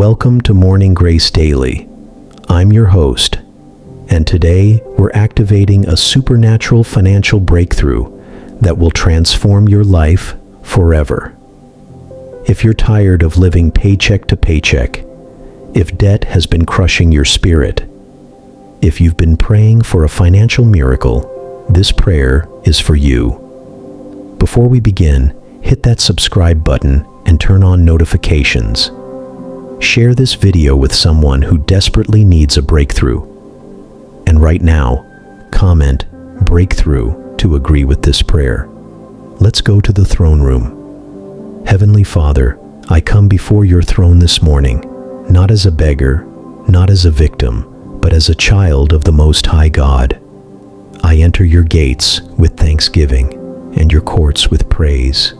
Welcome to Morning Grace Daily. I'm your host, and today we're activating a supernatural financial breakthrough that will transform your life forever. If you're tired of living paycheck to paycheck, if debt has been crushing your spirit, if you've been praying for a financial miracle, this prayer is for you. Before we begin, hit that subscribe button and turn on notifications. Share this video with someone who desperately needs a breakthrough. And right now, comment breakthrough to agree with this prayer. Let's go to the throne room. Heavenly Father, I come before your throne this morning, not as a beggar, not as a victim, but as a child of the Most High God. I enter your gates with thanksgiving and your courts with praise.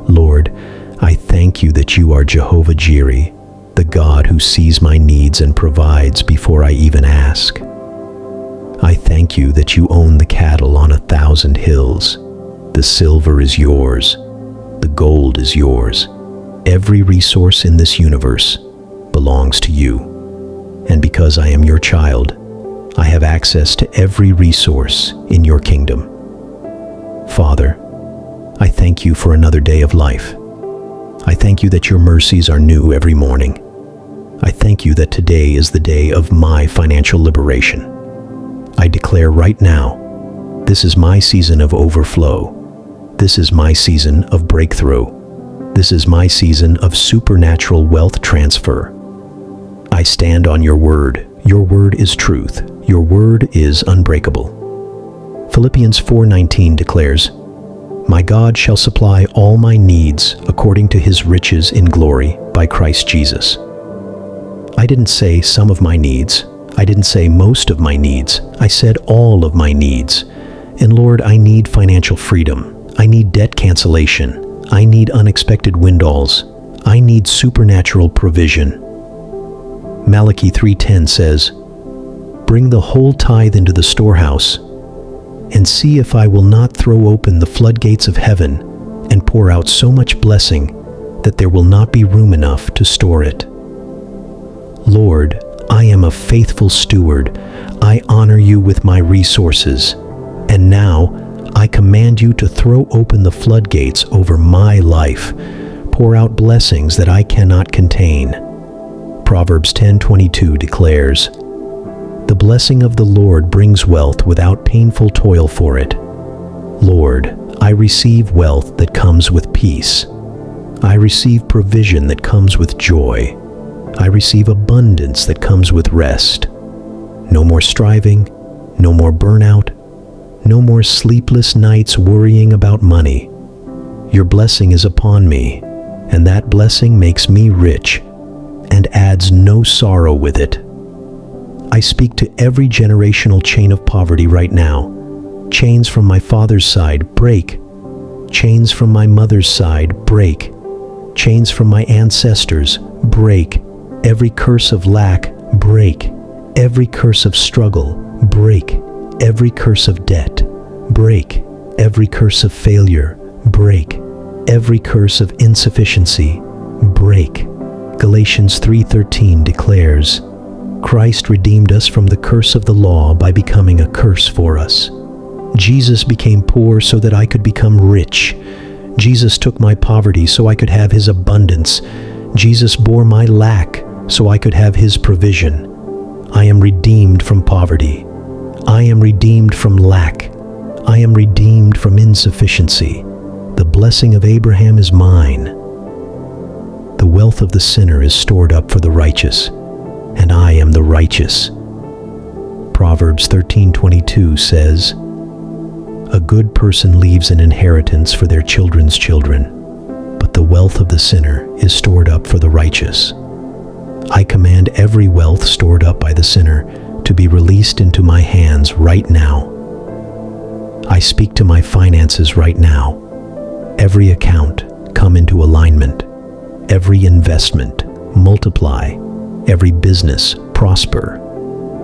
Lord, I thank you that you are Jehovah Jireh, the God who sees my needs and provides before I even ask. I thank you that you own the cattle on 1,000 hills. The silver is yours. The gold is yours. Every resource in this universe belongs to you. And because I am your child, I have access to every resource in your kingdom. Father, I thank you for another day of life. I thank you that your mercies are new every morning. I thank you that today is the day of my financial liberation. I declare right now, this is my season of overflow. This is my season of breakthrough. This is my season of supernatural wealth transfer. I stand on your word. Your word is truth. Your word is unbreakable. Philippians 4:19 declares, "My God shall supply all my needs according to his riches in glory by Christ Jesus." I didn't say some of my needs. I didn't say most of my needs. I said all of my needs. And Lord, I need financial freedom. I need debt cancellation. I need unexpected windfalls. I need supernatural provision. Malachi 3:10 says, "Bring the whole tithe into the storehouse, and see if I will not throw open the floodgates of heaven and pour out so much blessing that there will not be room enough to store it." Lord, I am a faithful steward. I honor you with my resources. And now, I command you to throw open the floodgates over my life. Pour out blessings that I cannot contain. Proverbs 10:22 declares, "The blessing of the Lord brings wealth without painful toil for it." Lord, I receive wealth that comes with peace. I receive provision that comes with joy. I receive abundance that comes with rest. No more striving, no more burnout, no more sleepless nights worrying about money. Your blessing is upon me, and that blessing makes me rich and adds no sorrow with it. I speak to every generational chain of poverty right now. Chains from my father's side, break. Chains from my mother's side, break. Chains from my ancestors, break. Every curse of lack, break. Every curse of struggle, break. Every curse of debt, break. Every curse of failure, break. Every curse of insufficiency, break. Galatians 3:13 declares, "Christ redeemed us from the curse of the law by becoming a curse for us. Jesus became poor so that I could become rich. Jesus took my poverty so I could have his abundance. Jesus bore my lack so I could have his provision. I am redeemed from poverty. I am redeemed from lack. I am redeemed from insufficiency. The blessing of Abraham is mine. The wealth of the sinner is stored up for the righteous, and I am the righteous." Proverbs 13:22 says, "A good person leaves an inheritance for their children's children, but the wealth of the sinner is stored up for the righteous." I command every wealth stored up by the sinner to be released into my hands right now. I speak to my finances right now. Every account come into alignment. Every investment multiply. Every business prosper.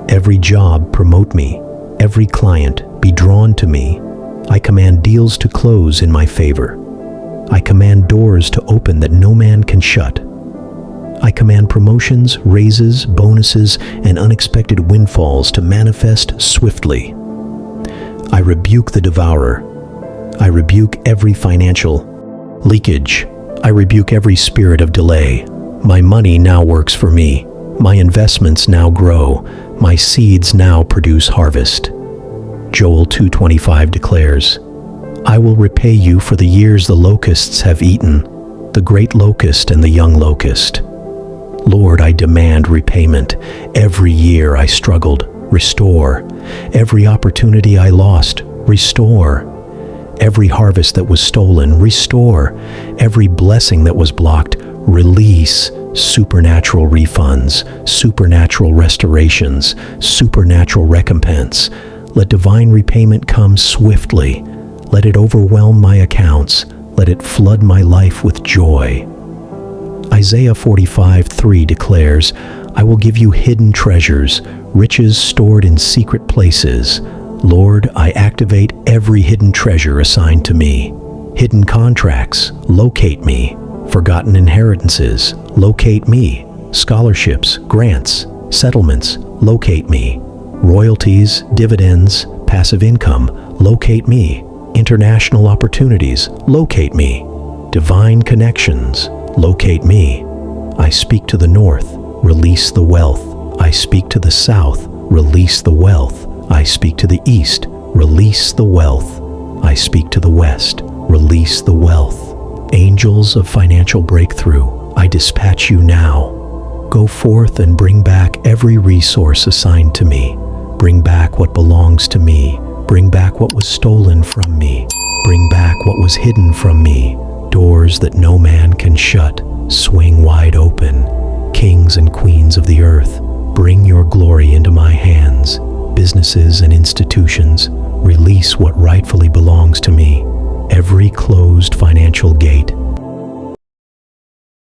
Every job promote me. Every client be drawn to me. I command deals to close in my favor. I command doors to open that no man can shut. I command promotions, raises, bonuses, and unexpected windfalls to manifest swiftly. I rebuke the devourer. I rebuke every financial leakage. I rebuke every spirit of delay. My money now works for me. My investments now grow. My seeds now produce harvest. Joel 2:25 declares, I will repay you for the years the locusts have eaten, the great locust and the young locust. Lord, I demand repayment. Every year I struggled, restore. Every opportunity I lost, restore. Every harvest that was stolen, restore. Every blessing that was blocked, release. Supernatural refunds, supernatural restorations, supernatural recompense. Let divine repayment come swiftly. Let it overwhelm my accounts. Let it flood my life with joy. Isaiah 45:3 declares, I will give you hidden treasures, riches stored in secret places. Lord, I activate every hidden treasure assigned to me. Hidden contracts, locate me. Forgotten inheritances, locate me. Scholarships, grants, settlements, locate me. Royalties, dividends, passive income, locate me. International opportunities, locate me. Divine connections, locate me. I speak to the north, release the wealth. I speak to the south, release the wealth. I speak to the east, release the wealth. I speak to the west, release the wealth. Angels of financial breakthrough, I dispatch you now. Go forth and bring back every resource assigned to me. Bring back what belongs to me. Bring back what was stolen from me. Bring back what was hidden from me. Doors that no man can shut, swing wide open. Kings and queens of the earth, bring your glory into my hands. Businesses and institutions, release what rightfully belongs to me. Every closed financial gate,